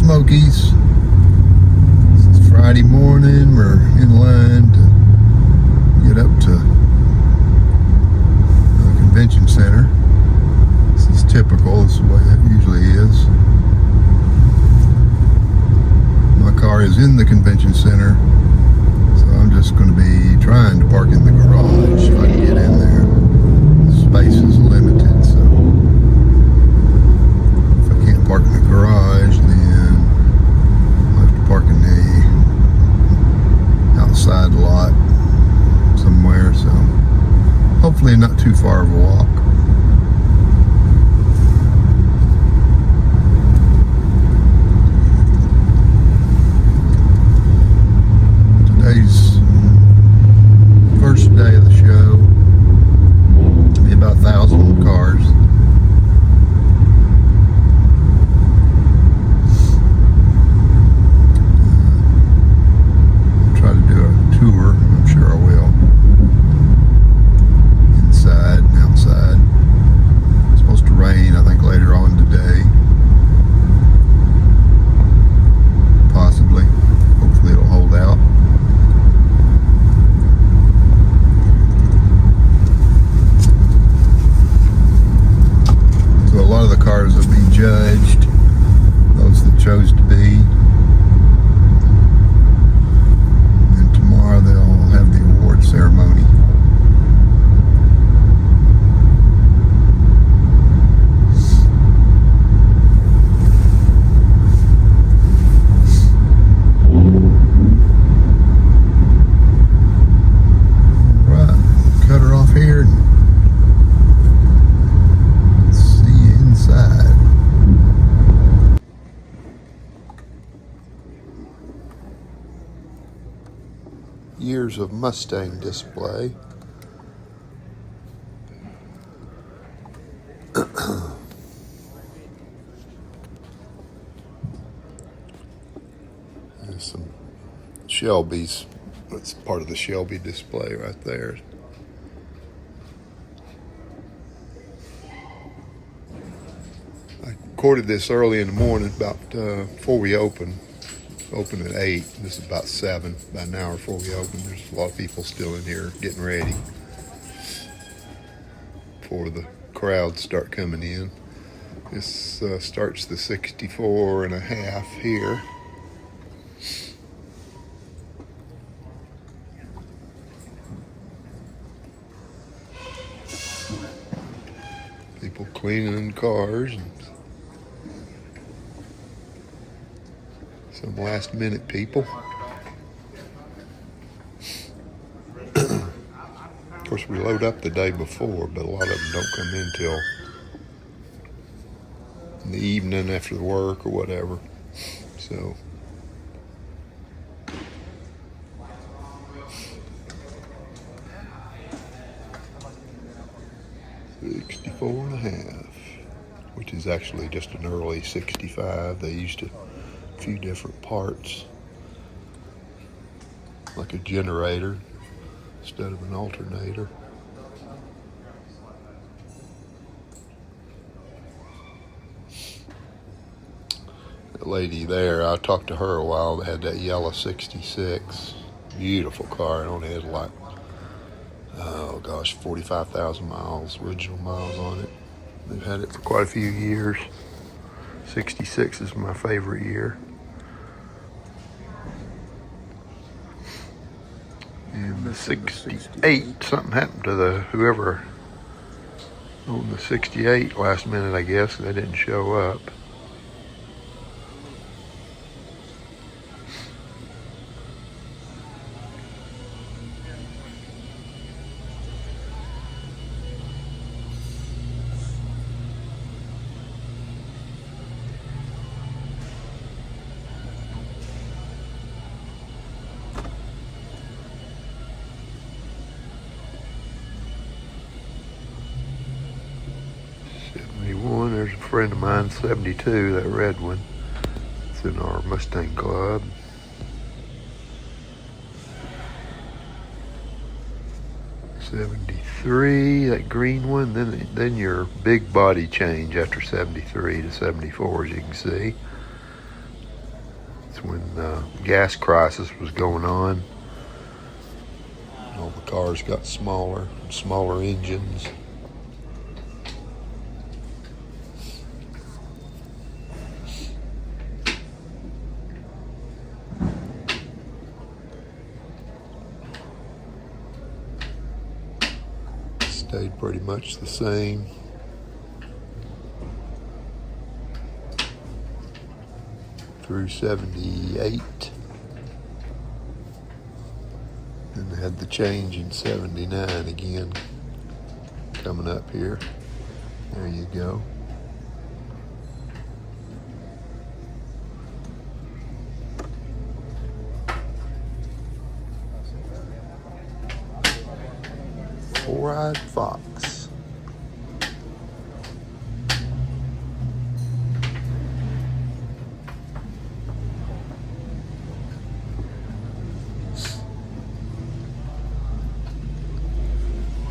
Smokies. This is Friday morning. We're in line to get up to the convention center. This is typical. This is the way that usually is. My car is in the convention center, so I'm just going to be trying to park in the garage if I can get in there. The space is limited, so if I can't park in the garage, then I'll have to park in the outside lot somewhere, so hopefully not too far of a walk. Today's first day of the show. Be about 1,000 cars. I'll try to do a tour. I'm sure I will. Inside and outside. It's supposed to rain, I think, later on today. Possibly. Hopefully it'll hold out. So a lot of the cars will be judged, those that chose to be. And then tomorrow they'll have the award ceremony. Right, cut her off here and see you inside. Years of Mustang display. There's some Shelbys. That's part of the Shelby display right there. I recorded this early in the morning, about before we open. Open at 8. This is about 7. About an hour before we open. There's a lot of people still in here getting ready before the crowds start coming in. This starts the 64 and a half here. People cleaning cars and some last minute people. Of course, we load up the day before, but a lot of them don't come in till in the evening after work or whatever. So, $64.5, which is actually just an early 65. They used a few different parts, like a generator instead of an alternator. That lady there, I talked to her a while, that had that yellow 66. Beautiful car. It only had like, oh gosh, 45,000 miles, original miles on it. They've had it for quite a few years. 66 is my favorite year. And the 68, something happened to whoever owned the 68 last minute, I guess. They didn't show up. There's a friend of mine, 72, that red one. It's in our Mustang Club. 73, that green one. Then your big body change after 73 to 74, as you can see. It's when gas crisis was going on. All the cars got smaller, smaller engines. Stayed pretty much the same. Through 78. And they had the change in 79 again coming up here. There you go. Four-eyed fox.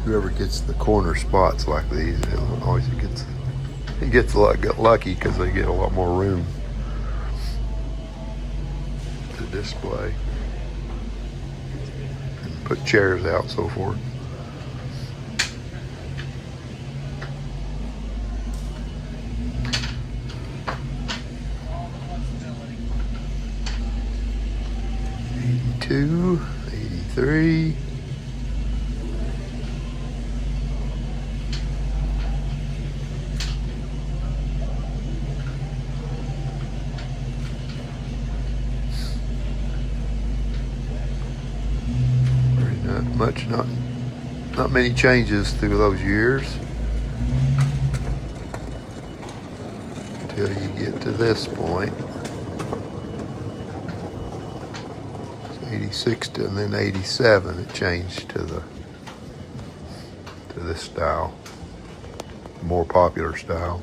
Whoever gets the corner spots like these, it always gets a lot lucky because they get a lot more room to display and put chairs out and so forth. '82, '83. Not many changes through those years until you get to this point. It's 86 and then 87 it changed to this style, more popular style.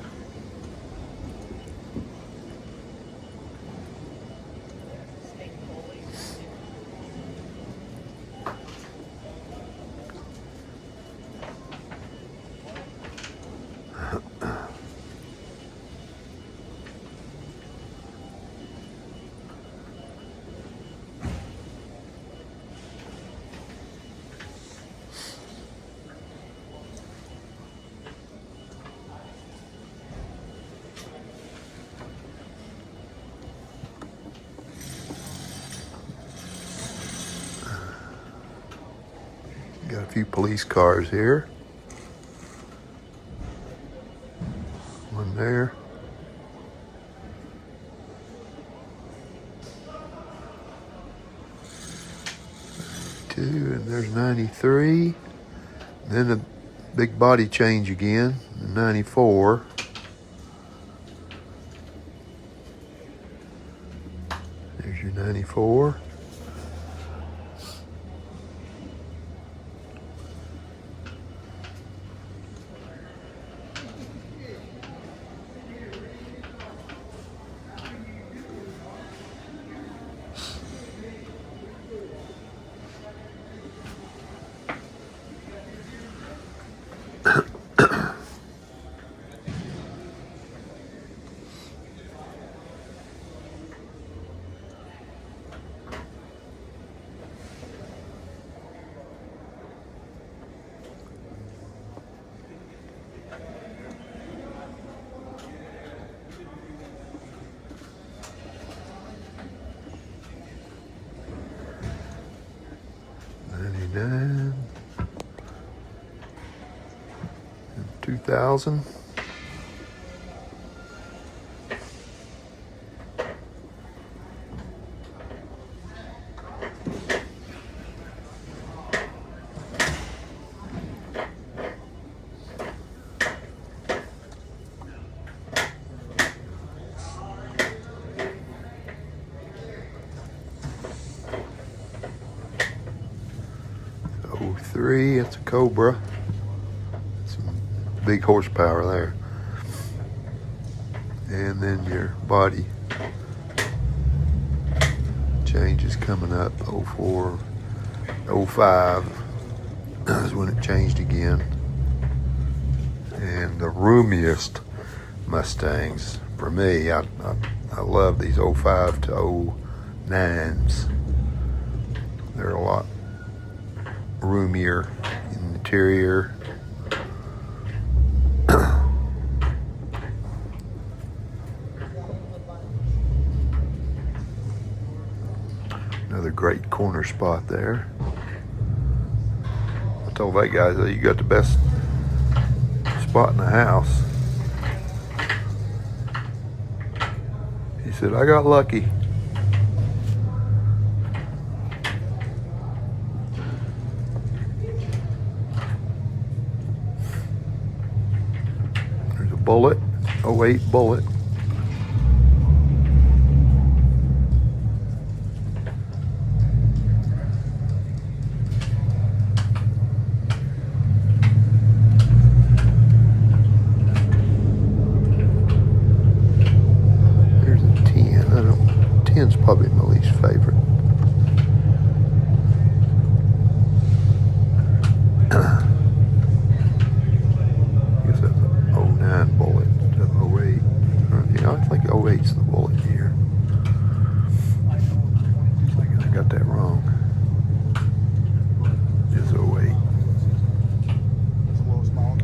Got a few police cars here. One there. Two, and there's 93. And then a big body change again, 94. There's your 94. And 2000. '03, it's a Cobra. Some big horsepower there. And then your body change is coming up. '04, '05 is when it changed again. And the roomiest Mustangs for me, I love these '05 to 9s. They're a lot roomier in the interior. Another great corner spot there. I told that guy that you got the best spot in the house. He said, I got lucky. There's a Bullet, 08 Bullet. There's a 10. 10's probably my least favorite. I guess that's an 09 Bullet instead of 08. Yeah, I think 08's the Bullet year. I got that wrong. It's 08.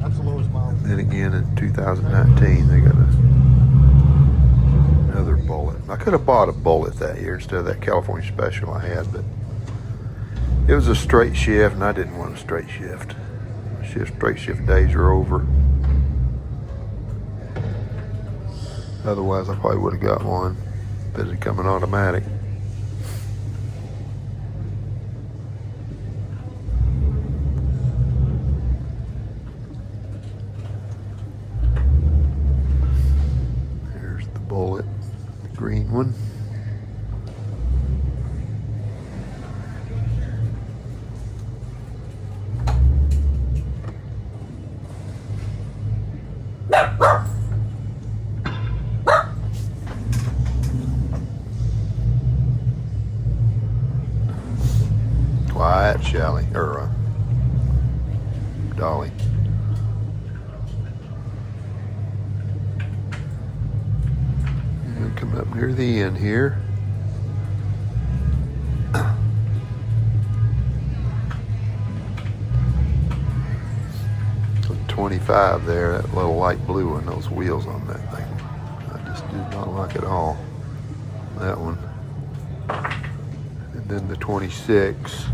That's the lowest mile. Then again in 2019 they got another Bullet. I could have bought a Bullet that year instead of that California Special I had, but it was a straight shift and I didn't want a straight shift. Straight shift days are over. Otherwise I probably would have got one if it had come in automatic. There's the Bullet, the green one. Quiet, Shelly, or Dolly. And coming up near the end here. 25 there, that little light blue one, those wheels on that thing. I just did not like it all. That one. And then the 26.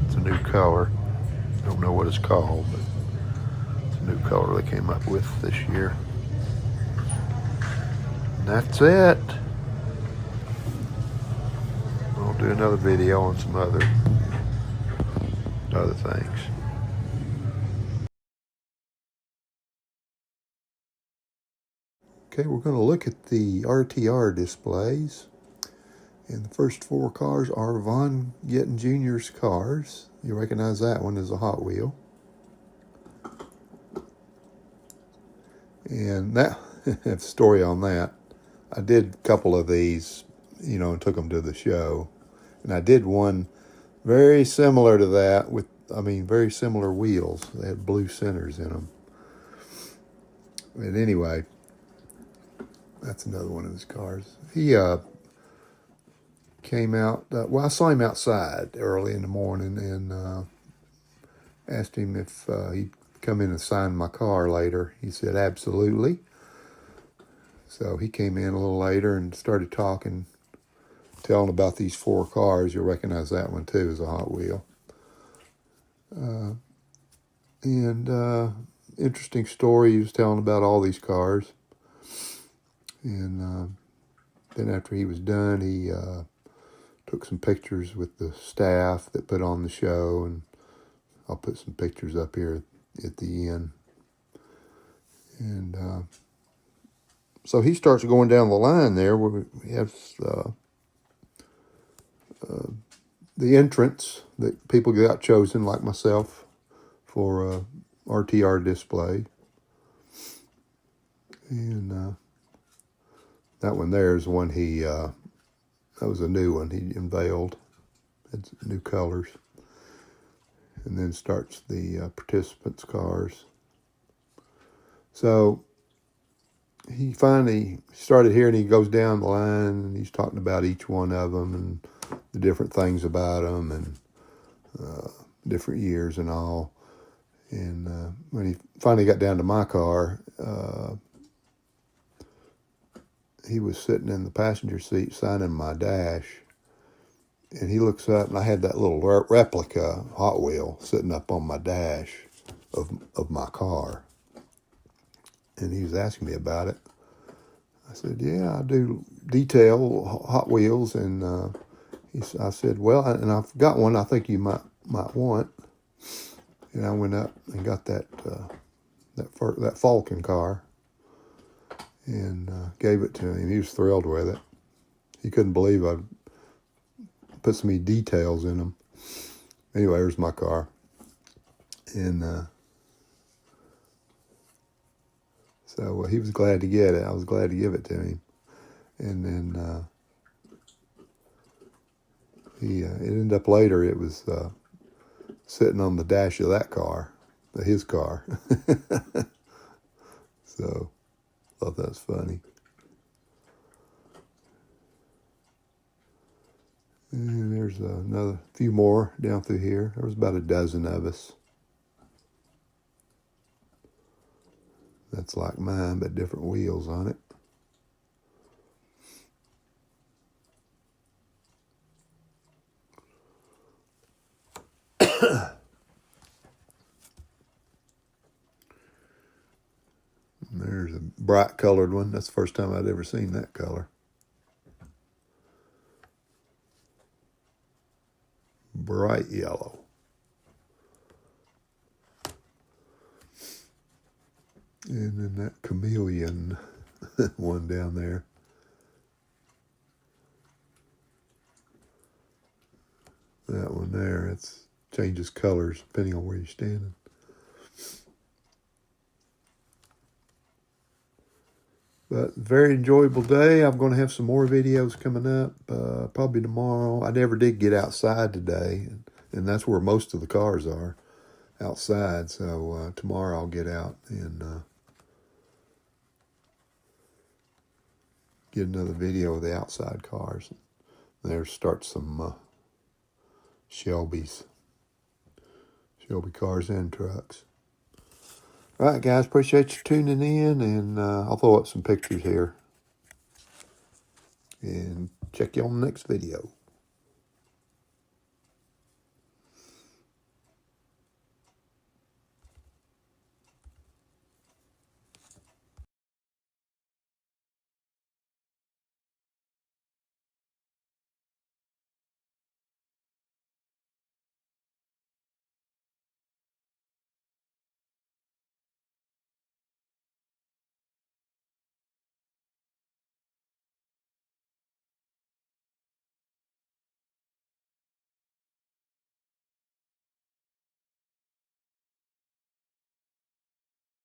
It's a new color. Don't know what it's called, but it's a new color they came up with this year. And that's it. I'll do another video on some other things. Okay, we're going to look at the RTR displays. And the first 4 cars are Von Gittin Jr.'s cars. You recognize that one as a Hot Wheel. And that story on that, I did a couple of these, and took them to the show. And I did one very similar to that with, very similar wheels. They had blue centers in them. But anyway, that's another one of his cars. He came out, I saw him outside early in the morning and asked him if he'd come in and sign my car later. He said, absolutely. So he came in a little later and started talking, telling about these 4 cars. You'll recognize that one too as a Hot Wheel. Interesting story he was telling about all these cars. And then after he was done, he took some pictures with the staff that put on the show, and I'll put some pictures up here at the end. And so he starts going down the line there where we have the entrance that people got chosen, like myself, for RTR display. And that one there is one that was a new one he unveiled. Had new colors. And then starts the participants' cars. So he finally started hearing, he goes down the line and he's talking about each one of them and the different things about them and different years and all. And when he finally got down to my car, he was sitting in the passenger seat signing my dash. And he looks up, and I had that little replica Hot Wheel sitting up on my dash of my car. And he was asking me about it. I said, yeah, I do detail Hot Wheels. And I said, well, and I've got one I think you might want. And I went up and got that Falcon car and gave it to him. He was thrilled with it. He couldn't believe I put so many details in them. Anyway, here's my car. And so he was glad to get it. I was glad to give it to him. And then it ended up later, it was sitting on the dash of that car, his car. So I thought that was funny. And there's another few more down through here. There was about a dozen of us. That's like mine, but different wheels on it. And there's a bright colored one. That's the first time I'd ever seen that color. Bright yellow. And then that chameleon one down there. That one there, it changes colors depending on where you're standing. But very enjoyable day. I'm going to have some more videos coming up, probably tomorrow. I never did get outside today, and that's where most of the cars are, outside. So tomorrow I'll get out and get another video of the outside cars. There starts some Shelby cars and trucks. All right, guys, appreciate you tuning in, and I'll throw up some pictures here. And check you on the next video.